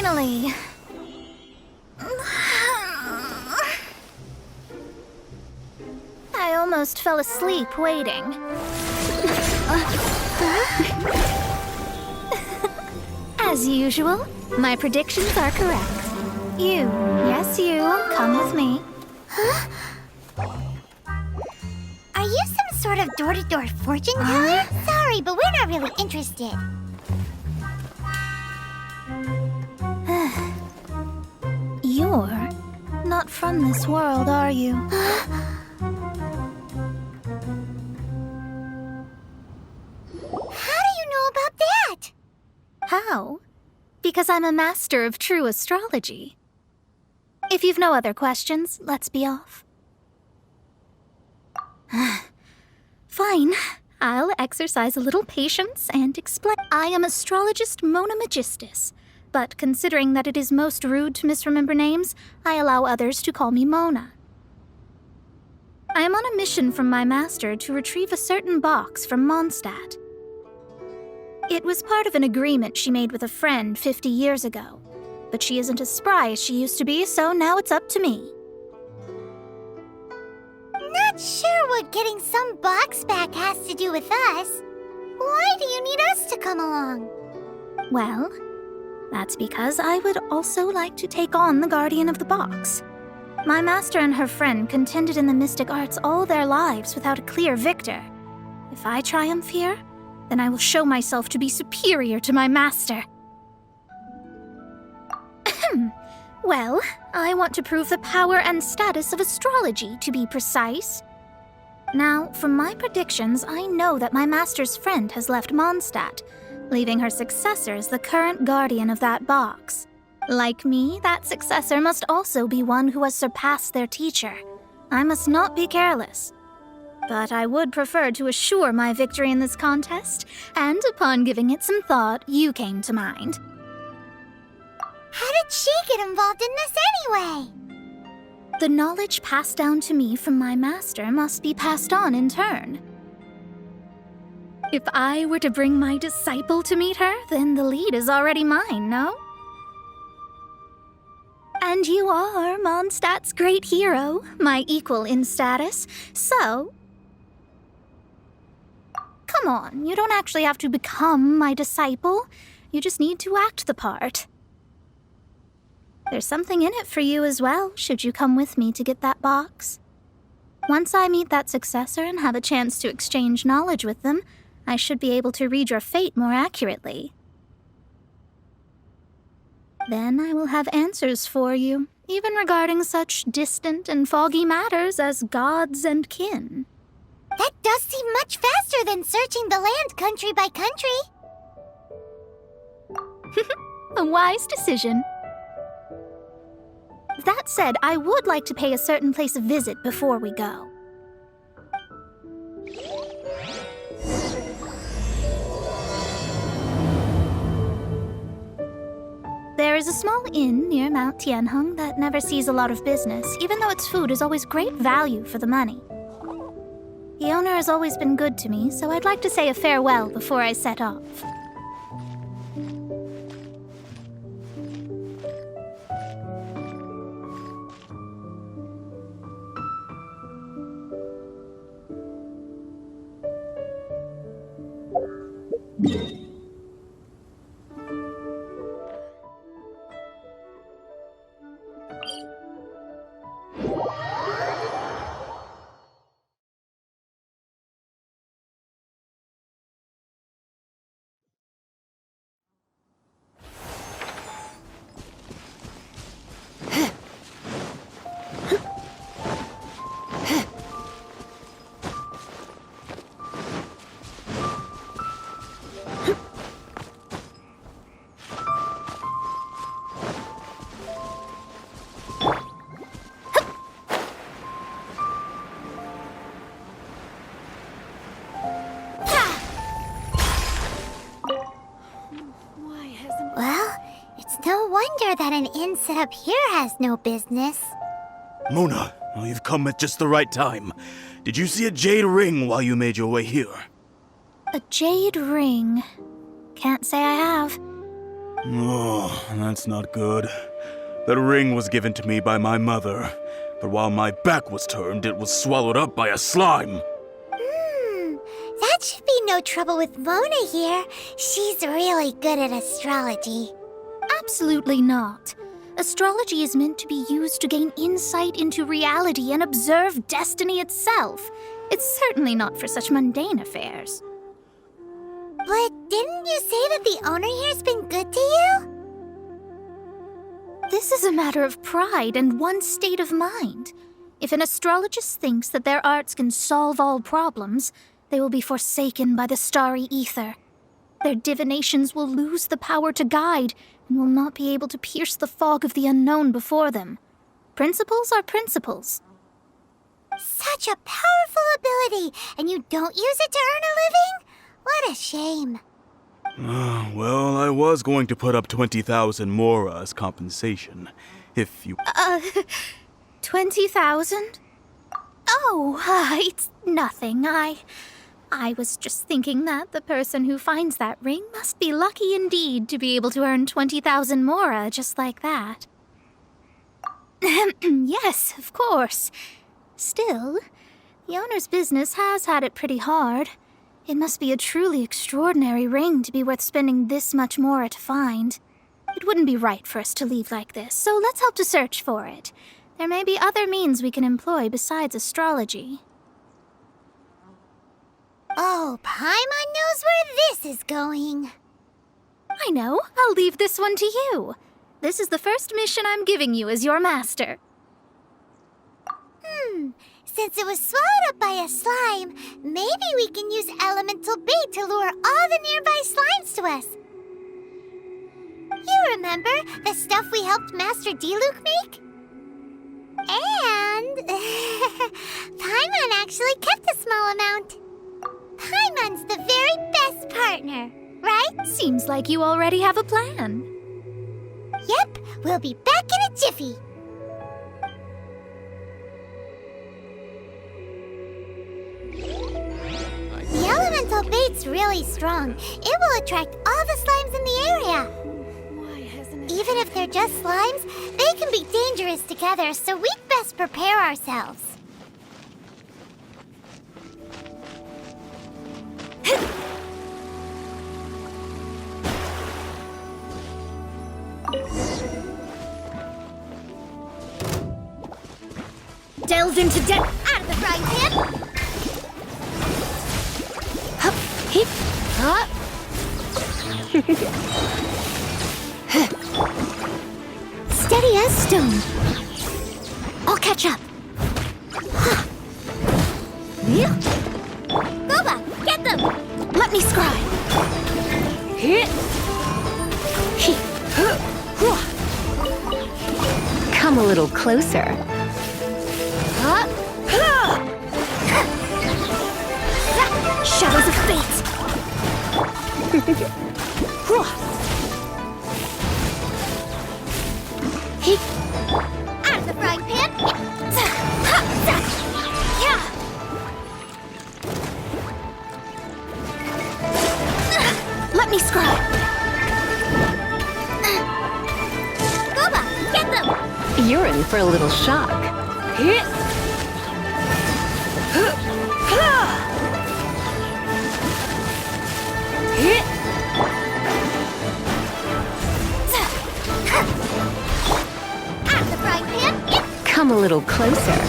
Finally. I almost fell asleep waiting. As usual, my predictions are correct. You, yes you, come with me. Huh? Are you some sort of door-to-door fortune teller? Sorry, but we're not really interested. You're not from this world, are you? How do you know about that? How? Because I'm a master of true astrology. If you've no other questions, let's be off. Fine. I'll exercise a little patience and explain. I am astrologist Mona Magistus, but considering that it is most rude to misremember names, I allow others to call me Mona. I am on a mission from my master to retrieve a certain box from Mondstadt. It was part of an agreement she made with a friend 50 years ago, but she isn't as spry as she used to be, so now it's up to me. Not sure what getting some box back has to do with us. Why do you need us to come along? Well, that's because I would also like to take on the Guardian of the Box. My master and her friend contended in the mystic arts all their lives without a clear victor. If I triumph here, then I will show myself to be superior to my master. Well, I want to prove the power and status of astrology, to be precise. Now, from my predictions, I know that my master's friend has left Mondstadt, leaving her successor as the current guardian of that box. Like me, that successor must also be one who has surpassed their teacher. I must not be careless. But I would prefer to assure my victory in this contest, and upon giving it some thought, you came to mind. How did she get involved in this anyway? The knowledge passed down to me from my master must be passed on in turn. If I were to bring my disciple to meet her, then the lead is already mine, no? And you are Mondstadt's great hero, my equal in status, so... Come on, you don't actually have to become my disciple. You just need to act the part. There's something in it for you as well, should you come with me to get that box. Once I meet that successor and have a chance to exchange knowledge with them, I should be able to read your fate more accurately. Then I will have answers for you, even regarding such distant and foggy matters as gods and kin. That does seem much faster than searching the land country by country. A wise decision. That said, I would like to pay a certain place a visit before we go. There is a small inn near Mount Tianheng that never sees a lot of business, even though its food is always great value for the money. The owner has always been good to me, so I'd like to say a farewell before I set off. wonder that an inn set up here has no business. Mona, you've come at just the right time. Did you see a jade ring while you made your way here? A jade ring? Can't say I have. Oh, that's not good. That ring was given to me by my mother, but while my back was turned, it was swallowed up by a slime. That should be no trouble with Mona here. She's really good at astrology. Absolutely not. Astrology is meant to be used to gain insight into reality and observe destiny itself. It's certainly not for such mundane affairs. But didn't you say that the owner here's been good to you? This is a matter of pride and one's state of mind. If an astrologist thinks that their arts can solve all problems, they will be forsaken by the starry ether. Their divinations will lose the power to guide and will not be able to pierce the fog of the unknown before them. Principles are principles. Such a powerful ability, and you don't use it to earn a living? What a shame. Well, I was going to put up 20,000 mora as compensation. If you... 20,000? Oh, it's nothing. I was just thinking that the person who finds that ring must be lucky indeed to be able to earn 20,000 mora just like that. Yes, of course. Still, the owner's business has had it pretty hard. It must be a truly extraordinary ring to be worth spending this much mora to find. It wouldn't be right for us to leave like this, so let's help to search for it. There may be other means we can employ besides astrology. Oh, Paimon knows where this is going. I know. I'll leave this one to you. This is the first mission I'm giving you as your master. Since it was swallowed up by a slime, maybe we can use elemental bait to lure all the nearby slimes to us. You remember the stuff we helped Master Diluc make? And Paimon actually kept a small amount. Paimon's the very best partner, right? Seems like you already have a plan. Yep, we'll be back in a jiffy. The elemental bait's really strong. It will attract all the slimes in the area. Even if they're just slimes, they can be dangerous together, so we'd best prepare ourselves. Delve into Out of the frying pan! Hup, hip, up. Steady as stone. I'll catch up. Boba, get them! Let me scry. Come a little closer. Shadows of fate. Out of the frying pan! Let me scry. Boba, get them! You're in for a little shock. Out of the frying pan! Come a little closer.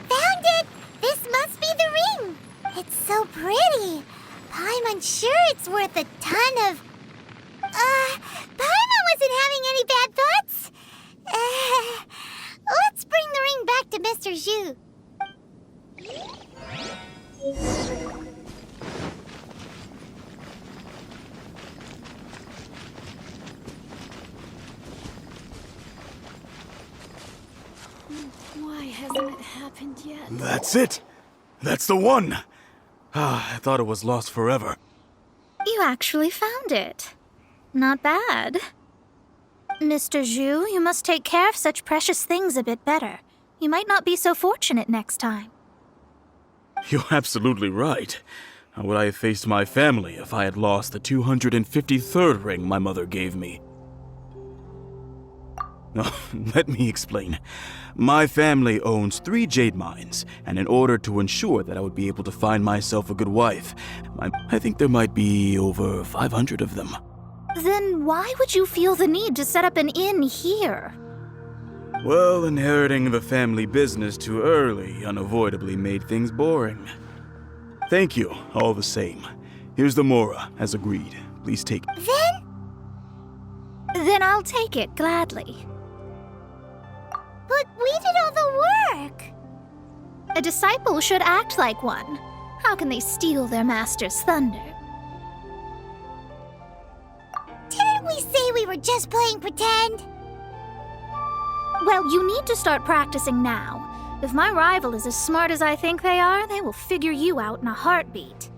Found it! This must be the ring! It's so pretty! Paimon's sure it's worth a ton of... Paimon wasn't having any bad thoughts? Let's bring the ring back to Mr. Zhu. Why hasn't it happened yet? That's it! That's the one! I thought it was lost forever. You actually found it. Not bad. Mr. Zhu, you must take care of such precious things a bit better. You might not be so fortunate next time. You're absolutely right. How would I have faced my family if I had lost the 253rd ring my mother gave me? No, let me explain. My family owns 3 jade mines, and in order to ensure that I would be able to find myself a good wife, I think there might be over 500 of them. Then why would you feel the need to set up an inn here? Well, inheriting the family business too early unavoidably made things boring. Thank you, all the same. Here's the mora, as agreed. Please take it. Then I'll take it gladly. But we did all the work. A disciple should act like one. How can they steal their master's thunder? Didn't we say we were just playing pretend? Well, you need to start practicing now. If my rival is as smart as I think they are, they will figure you out in a heartbeat.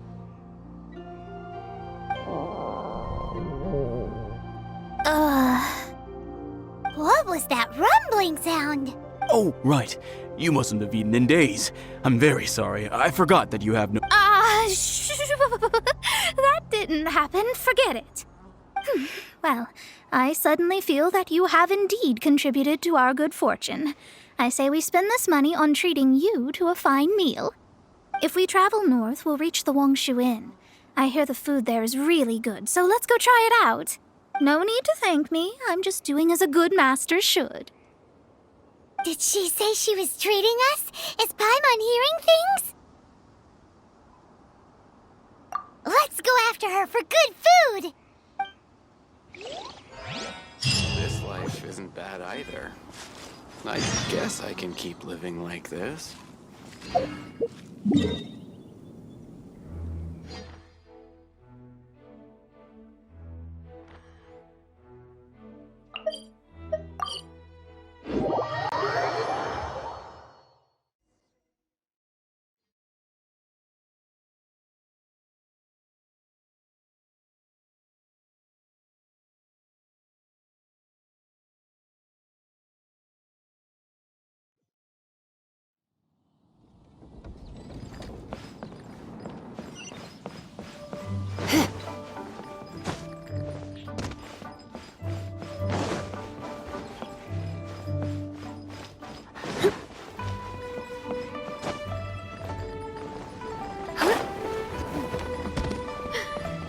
What was that rumbling sound? Oh, right. You mustn't have eaten in days. I'm very sorry. I forgot that you have no... That didn't happen. Forget it. Well, I suddenly feel that you have indeed contributed to our good fortune. I say we spend this money on treating you to a fine meal. If we travel north, we'll reach the Wongshu Inn. I hear the food there is really good, so let's go try it out. No need to thank me. I'm just doing as a good master should. Did she say she was treating us? Is Paimon hearing things? Let's go after her for good food! This life isn't bad either. I guess I can keep living like this.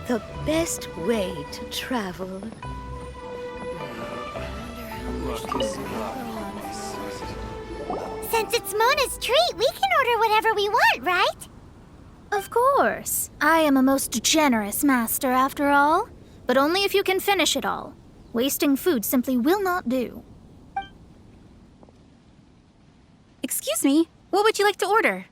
The best way to travel. Since it's Mona's treat, we can order whatever we want, right? Of course. I am a most generous master, after all. But only if you can finish it all. Wasting food simply will not do. Excuse me, what would you like to order?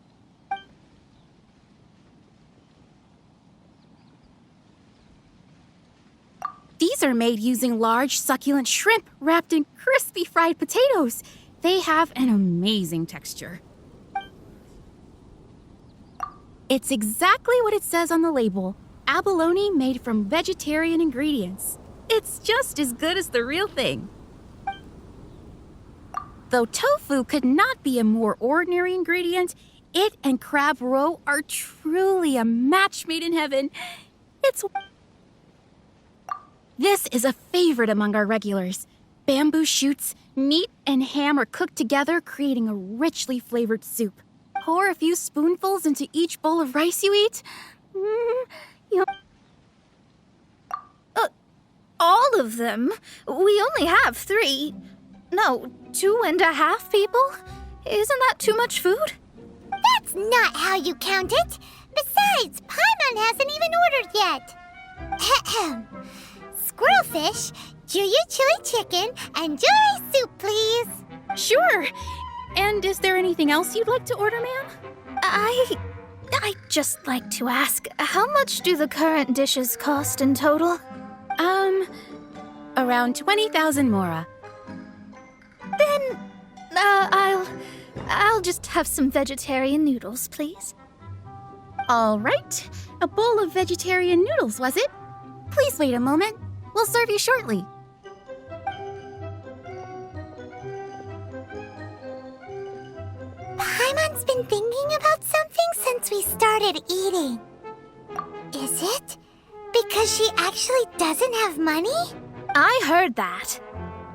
These are made using large, succulent shrimp wrapped in crispy fried potatoes. They have an amazing texture. It's exactly what it says on the label. Abalone made from vegetarian ingredients. It's just as good as the real thing. Though tofu could not be a more ordinary ingredient, it and crab roe are truly a match made in heaven. This is a favorite among our regulars. Bamboo shoots, meat, and ham are cooked together, creating a richly flavored soup. Pour a few spoonfuls into each bowl of rice you eat. All of them? We only have 3. No, 2.5 people? Isn't that too much food? That's not how you count it. Besides, Paimon hasn't even ordered yet. Ahem. Squirrelfish, Juyu chili chicken, and jewelry soup, please. Sure. And is there anything else you'd like to order, ma'am? I'd just like to ask, how much do the current dishes cost in total? Around 20,000 mora. Then, I'll just have some vegetarian noodles, please. All right. A bowl of vegetarian noodles, was it? Please wait a moment. We'll serve you shortly. Paimon's been thinking about something since we started eating. Is it because she actually doesn't have money? I heard that.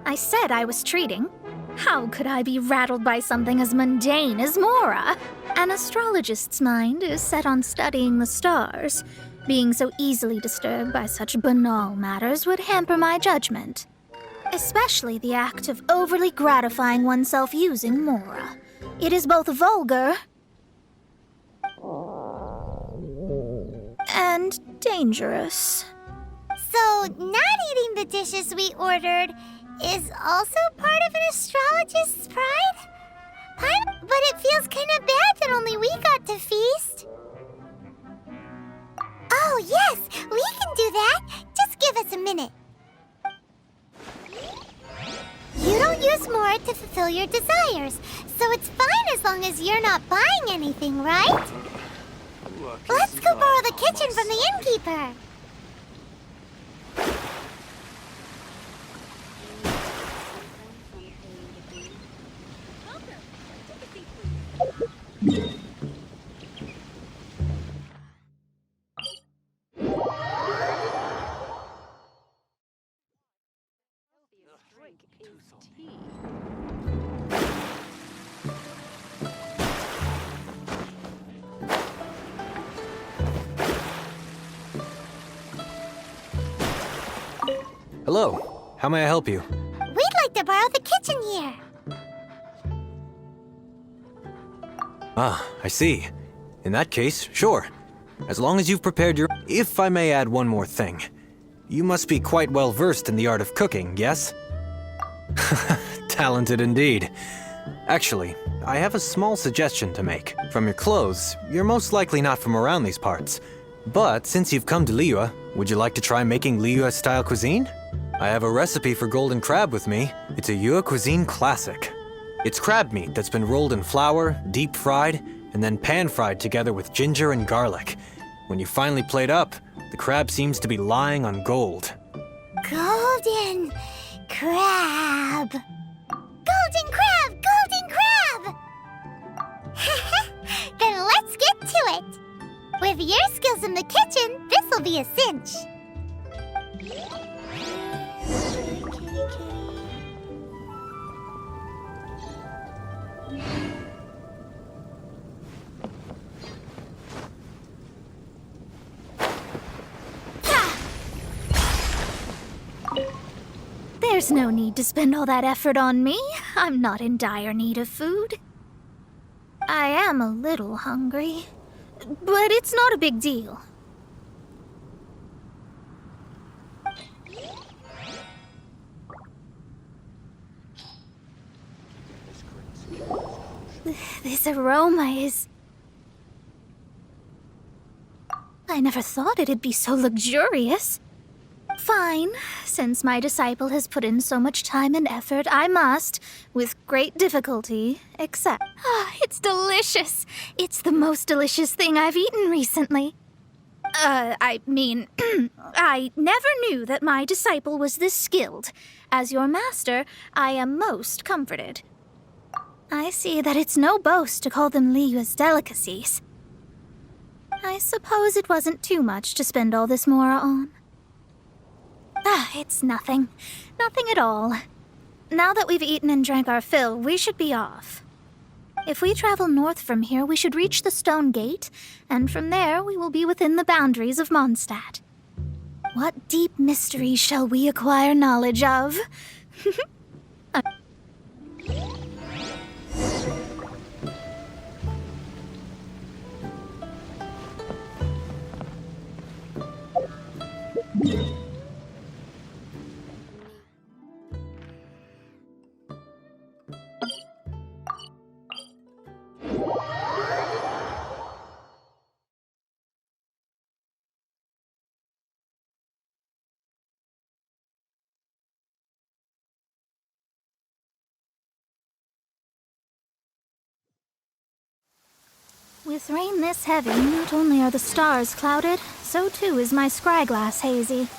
I said I was treating. How could I be rattled by something as mundane as Mora? An astrologist's mind is set on studying the stars. Being so easily disturbed by such banal matters would hamper my judgment. Especially the act of overly gratifying oneself using Mora. It is both vulgar and dangerous. So, not eating the dishes we ordered is also part of an astrologist's pride? But it feels kind of bad that only we got to feast. Oh, yes, we can do that. Just give us a minute. You don't use Mora to fulfill your desires, so it's fine as long as you're not buying anything, right? Let's go borrow the kitchen from the innkeeper. Hello. How may I help you? We'd like to borrow the kitchen here. Ah, I see. In that case, sure. As long as you've prepared your... If I may add one more thing. You must be quite well versed in the art of cooking, yes? Talented indeed. Actually, I have a small suggestion to make. From your clothes, you're most likely not from around these parts. But since you've come to Liyue, would you like to try making Liyue-style cuisine? I have a recipe for golden crab with me. It's a Yue cuisine classic. It's crab meat that's been rolled in flour, deep fried, and then pan fried together with ginger and garlic. When you finally plate up, the crab seems to be lying on gold. Golden crab. Golden crab! Golden crab! Then let's get to it. With your skills in the kitchen, this'll be a cinch. There's no need to spend all that effort on me. I'm not in dire need of food. I am a little hungry, but it's not a big deal. This aroma is... I never thought it'd be so luxurious. Fine. Since my disciple has put in so much time and effort, I must, with great difficulty, accept. It's delicious. It's the most delicious thing I've eaten recently. I never knew that my disciple was this skilled. As your master, I am most comforted. I see that it's no boast to call them Liyue's delicacies. I suppose it wasn't too much to spend all this Mora on. It's nothing. Nothing at all. Now that we've eaten and drank our fill, we should be off. If we travel north from here, we should reach the Stone Gate, and from there we will be within the boundaries of Mondstadt. What deep mysteries shall we acquire knowledge of? With rain this heavy, not only are the stars clouded, so too is my scryglass hazy.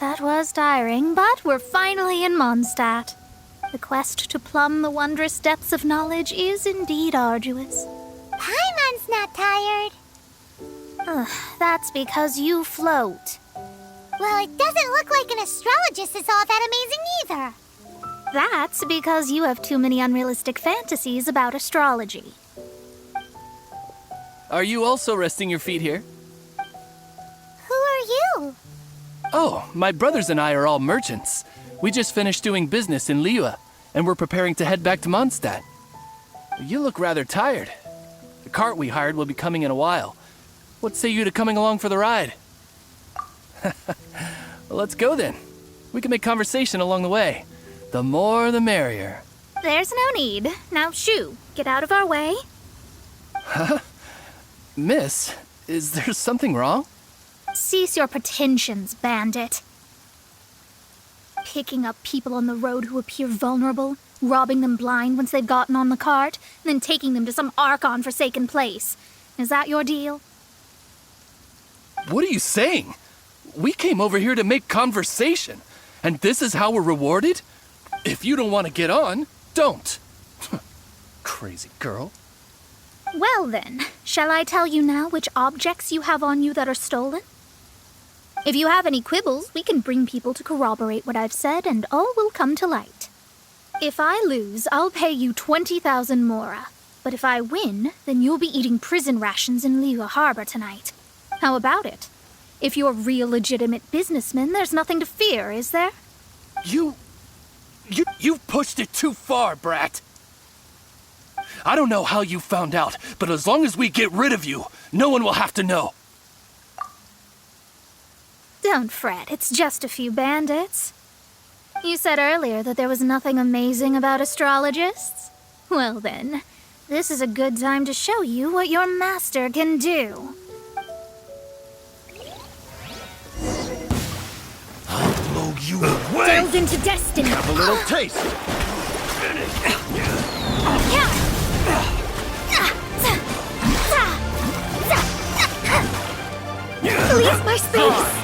that was tiring, but we're finally in Mondstadt. The quest to plumb the wondrous depths of knowledge is indeed arduous. Paimon's not tired. That's because you float. Well, it doesn't look like an astrologist is all that amazing either. That's because you have too many unrealistic fantasies about astrology. Are you also resting your feet here? Who are you? Oh, my brothers and I are all merchants. We just finished doing business in Liyue, and we're preparing to head back to Mondstadt. You look rather tired. The cart we hired will be coming in a while. What say you to coming along for the ride? Well, let's go then. We can make conversation along the way. The more the merrier. There's no need. Now, shoo, get out of our way. Miss, is there something wrong? Cease your pretensions, bandit. Picking up people on the road who appear vulnerable, robbing them blind once they've gotten on the cart, and then taking them to some Archon-forsaken place. Is that your deal? What are you saying? We came over here to make conversation, and this is how we're rewarded? If you don't want to get on, don't. Crazy girl. Well then, shall I tell you now which objects you have on you that are stolen? If you have any quibbles, we can bring people to corroborate what I've said, and all will come to light. If I lose, I'll pay you 20,000 mora. But if I win, then you'll be eating prison rations in Liyue Harbor tonight. How about it? If you're real legitimate businessmen, there's nothing to fear, is there? You've pushed it too far, brat. I don't know how you found out, but as long as we get rid of you, no one will have to know. Don't fret, it's just a few bandits. You said earlier that there was nothing amazing about astrologists? Well then, this is a good time to show you what your master can do. I'll blow you away! Delve into destiny! Have a little taste! Leave my space!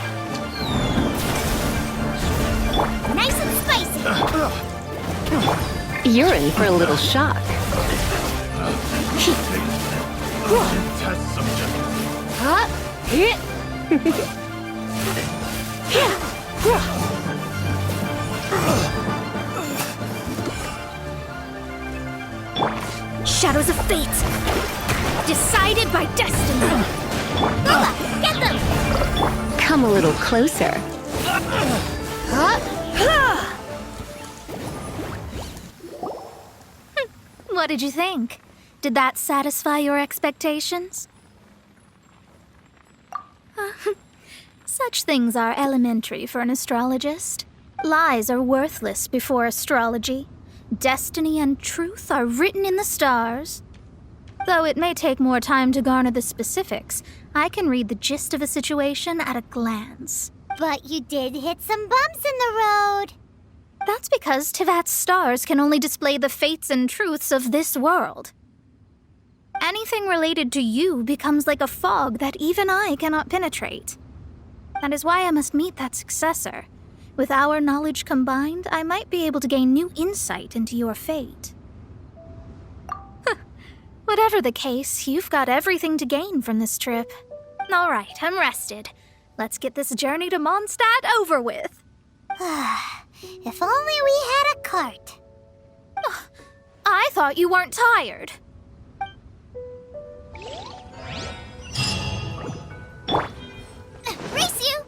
Nice and spicy. You're in for a little shock. Test subject. Shadows of fate! Decided by destiny! Bula, get them! Come a little closer. What did you think? Did that satisfy your expectations? Such things are elementary for an astrologist. Lies are worthless before astrology. Destiny and truth are written in the stars. Though it may take more time to garner the specifics, I can read the gist of a situation at a glance. But you did hit some bumps in the road. That's because Tivat's stars can only display the fates and truths of this world. Anything related to you becomes like a fog that even I cannot penetrate. That is why I must meet that successor. With our knowledge combined, I might be able to gain new insight into your fate. Whatever the case, you've got everything to gain from this trip. All right, I'm rested. Let's get this journey to Mondstadt over with. If only we had a cart. I thought you weren't tired. Race you!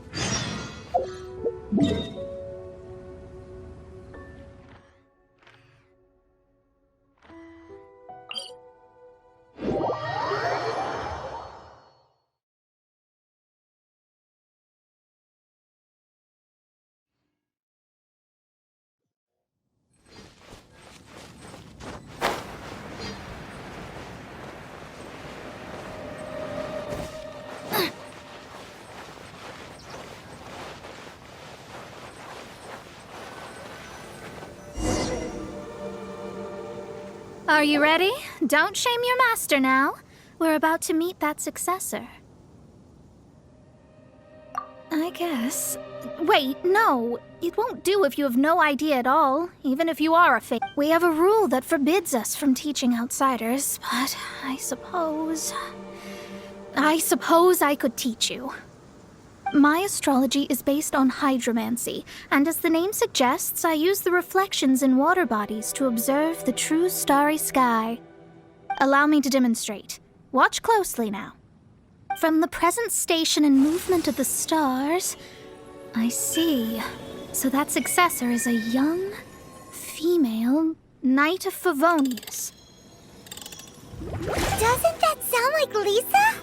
Are you ready? Don't shame your master now. We're about to meet that successor. I guess Wait, no. It won't do if you have no idea at all, even if you are a fake. We have a rule that forbids us from teaching outsiders, but I suppose I could teach you. My astrology is based on hydromancy, and as the name suggests, I use the reflections in water bodies to observe the true starry sky. Allow me to demonstrate. Watch closely now. From the present station and movement of the stars, I see. So that successor is a young, female Knight of Favonius. Doesn't that sound like Lisa?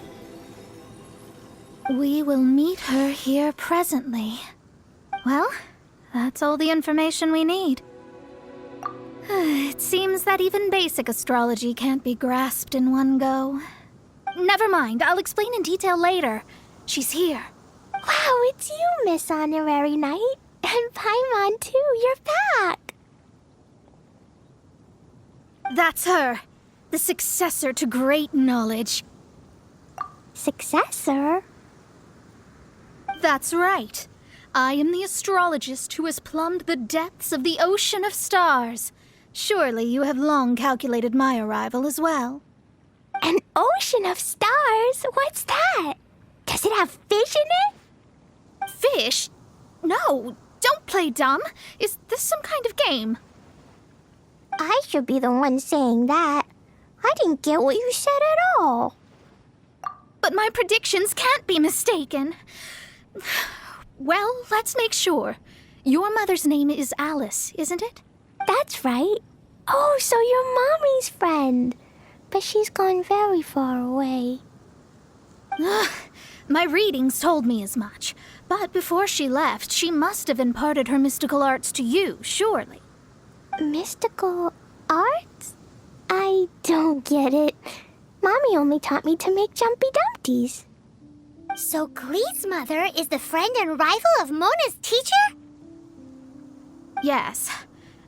We will meet her here presently. Well, that's all the information we need. It seems that even basic astrology can't be grasped in one go. Never mind, I'll explain in detail later. She's here. Wow, it's you, Miss Honorary Knight. And Paimon, too, you're back. That's her. The successor to great knowledge. Successor? That's right. I am the astrologist who has plumbed the depths of the ocean of stars. Surely you have long calculated my arrival as well. An ocean of stars? What's that? Does it have fish in it? Fish? No, don't play dumb. Is this some kind of game? I should be the one saying that. I didn't get what you said at all. But my predictions can't be mistaken. Well, let's make sure. Your mother's name is Alice, isn't it? That's right. Oh, so you're Mommy's friend. But she's gone very far away. My readings told me as much. But before she left, she must have imparted her mystical arts to you, surely. Mystical arts? I don't get it. Mommy only taught me to make jumpy dumpties. So Glee's mother is the friend and rival of Mona's teacher? Yes.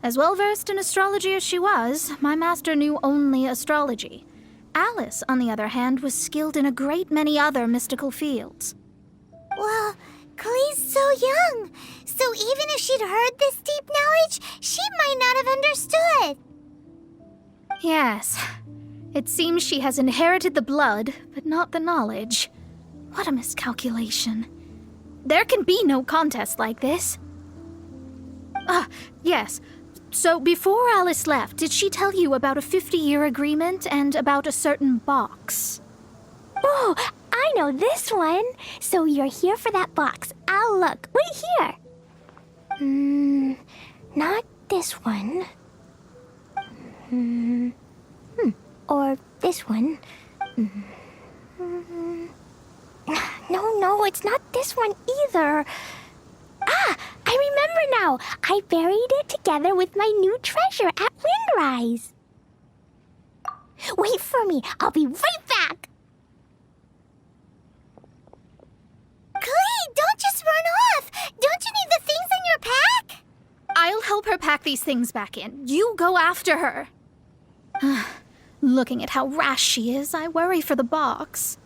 As well-versed in astrology as she was, my master knew only astrology. Alice, on the other hand, was skilled in a great many other mystical fields. Well, Glee's so young. So even if she'd heard this deep knowledge, she might not have understood. Yes. It seems she has inherited the blood, but not the knowledge. What a miscalculation. There can be no contest like this. Yes. So before Alice left, did she tell you about a 50-year agreement and about a certain box? Oh, I know this one. So you're here for that box. I'll look. Wait here. Not this one. Or this one. No, it's not this one either. Ah, I remember now. I buried it together with my new treasure at Windrise. Wait for me. I'll be right back. Glee, don't just run off. Don't you need the things in your pack? I'll help her pack these things back in. You go after her. Looking at how rash she is, I worry for the box.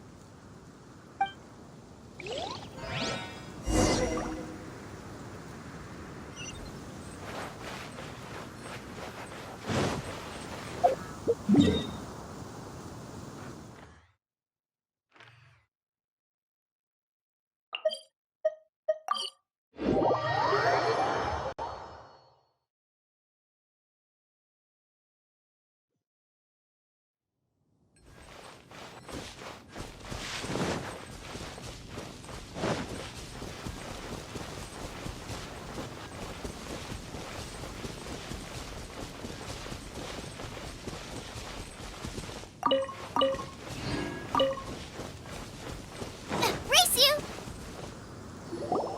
Race you!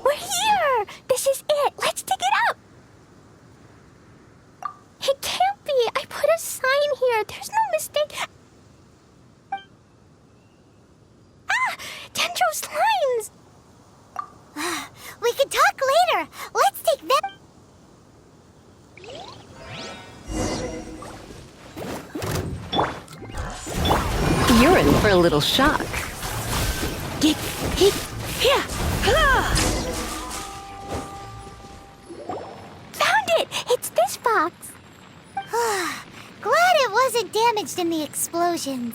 We're here! This is it! Let's dig it up! It can't be! I put a sign here! There's no mistake! Ah! Dendro's lines! We can talk later! Let's take them! You're in for a little shock. box. Glad it wasn't damaged in the explosions.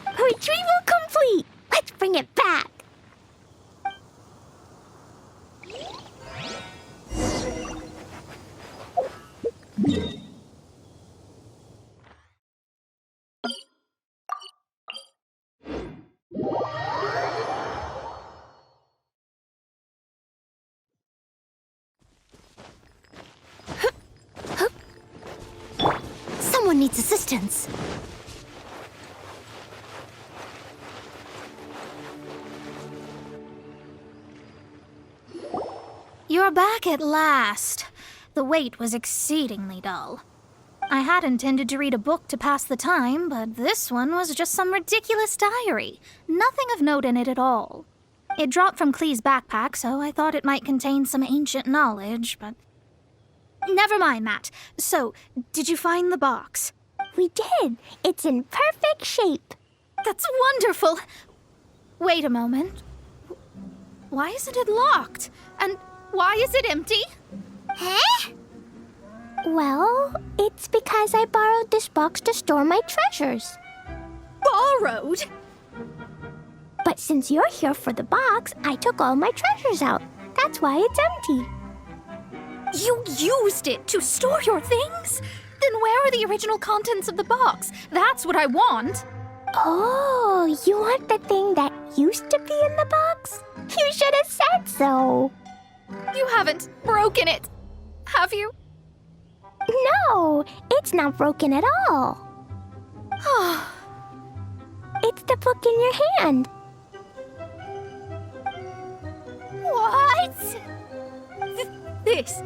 Retrieval complete. Let's bring it back. Someone needs assistance. You're back at last. The wait was exceedingly dull. I had intended to read a book to pass the time, but this one was just some ridiculous diary. Nothing of note in it at all. It dropped from Clee's backpack, so I thought it might contain some ancient knowledge, but... Never mind that. So, did you find the box? We did. It's in perfect shape. That's wonderful! Wait a moment. Why isn't it locked? And why is it empty? Huh? Well, it's because I borrowed this box to store my treasures. Borrowed? But since you're here for the box, I took all my treasures out. That's why it's empty. You used it to store your things? Then where are the original contents of the box? That's what I want. Oh, you want the thing that used to be in the box? You should have said so. You haven't broken it, have you? No, it's not broken at all. It's the book in your hand. What? This.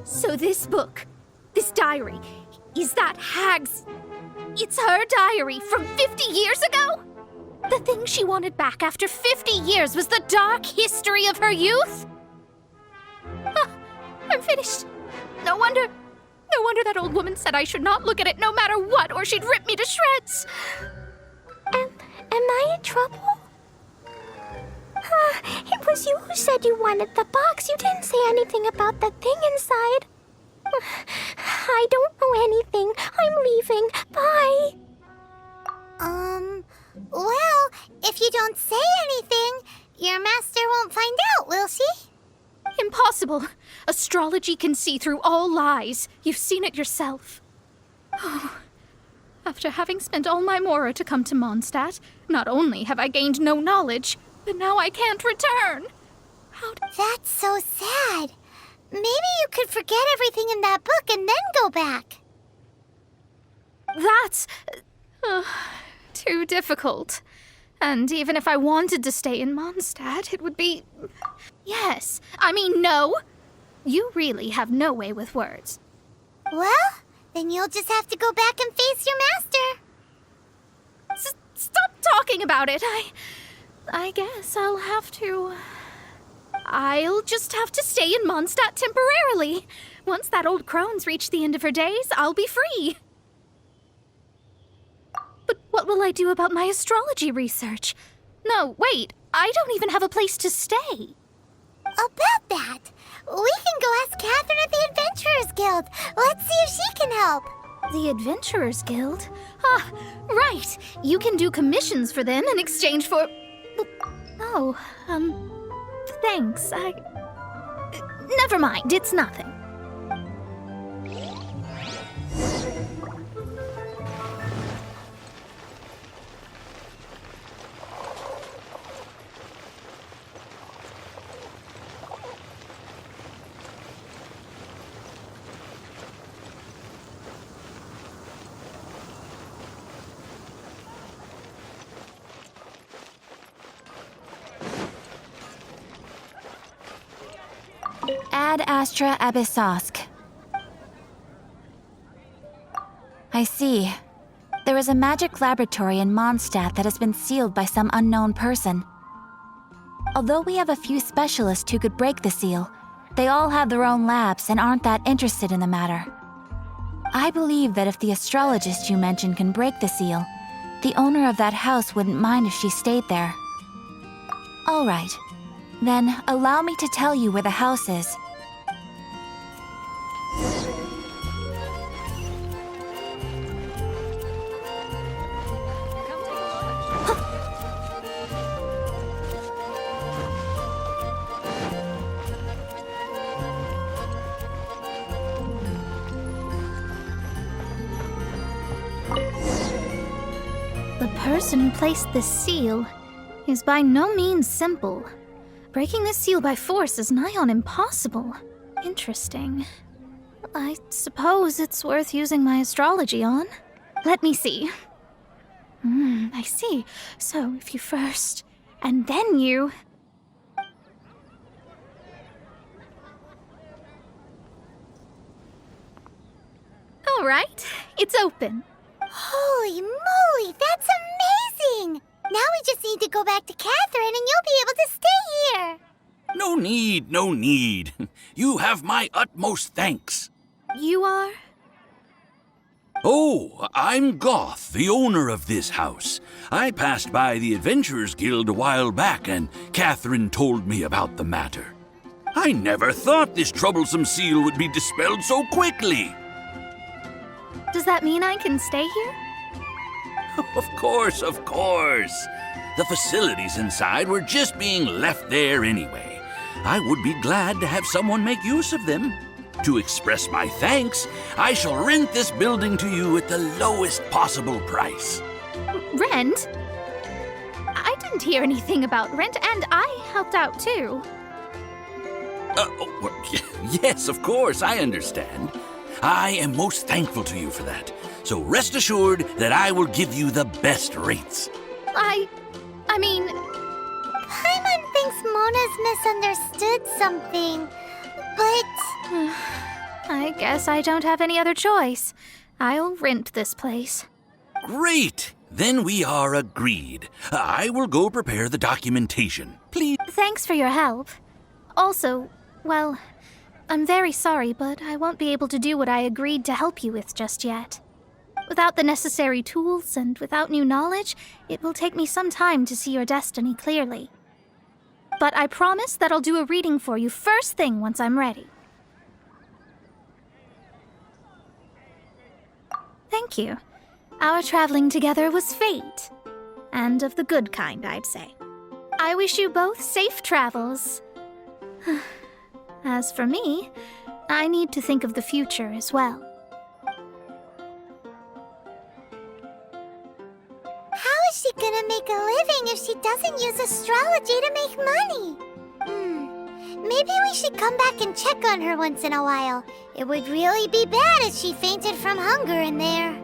So this book, this diary, is that Hag's... It's her diary from 50 years ago? The thing she wanted back after 50 years was the dark history of her youth? I'm finished. No wonder that old woman said I should not look at it no matter what, or she'd rip me to shreds. Am I in trouble? It was you who said you wanted the box. You didn't say anything about the thing inside. I don't know anything. I'm leaving. Bye. Well, if you don't say anything, your master won't find out, will she? Impossible. Astrology can see through all lies. You've seen it yourself. Oh. After having spent all my mora to come to Mondstadt, not only have I gained no knowledge, but now I can't return. That's so sad. Maybe you could forget everything in that book and then go back. That's... too difficult. And even if I wanted to stay in Mondstadt, it would be... Yes. I mean, no. You really have no way with words. Well, then you'll just have to go back and face your master. Stop talking about it. I guess I'll have to... I'll just have to stay in Mondstadt temporarily. Once that old crone's reached the end of her days, I'll be free. But what will I do about my astrology research? No, wait, I don't even have a place to stay. About that, we can go ask Catherine at the Adventurers Guild. Let's see if she can help. The Adventurers Guild? Ah, right. You can do commissions for them in exchange for... Oh, thanks. Never mind, it's nothing. Ad Astra Abyssosk. I see. There is a magic laboratory in Mondstadt that has been sealed by some unknown person. Although we have a few specialists who could break the seal, they all have their own labs and aren't that interested in the matter. I believe that if the astrologist you mentioned can break the seal, the owner of that house wouldn't mind if she stayed there. All right. Then allow me to tell you where the house is. person who placed this seal is by no means simple. Breaking this seal by force is nigh on impossible. Interesting. I suppose it's worth using my astrology on. Let me see. I see. So if you first, and then you... All right, it's open. Holy moly, that's amazing! Now we just need to go back to Catherine and you'll be able to stay here. No need, no need. You have my utmost thanks. You are? Oh, I'm Goth, the owner of this house. I passed by the Adventurers Guild a while back, and Catherine told me about the matter. I never thought this troublesome seal would be dispelled so quickly. Does that mean I can stay here? Of course, of course. The facilities inside were just being left there anyway. I would be glad to have someone make use of them. To express my thanks, I shall rent this building to you at the lowest possible price. Rent? I didn't hear anything about rent, and I helped out too. Yes, of course, I understand. I am most thankful to you for that. So rest assured that I will give you the best rates. I mean... Paimon thinks Mona's misunderstood something, but... I guess I don't have any other choice. I'll rent this place. Great! Then we are agreed. I will go prepare the documentation. Please. Thanks for your help. Also, well, I'm very sorry, but I won't be able to do what I agreed to help you with just yet. Without the necessary tools and without new knowledge, it will take me some time to see your destiny clearly. But I promise that I'll do a reading for you first thing once I'm ready. Thank you. Our traveling together was fate. And of the good kind, I'd say. I wish you both safe travels. As for me, I need to think of the future as well. How is she gonna make a living if she doesn't use astrology to make money? Maybe we should come back and check on her once in a while. It would really be bad if she fainted from hunger in there.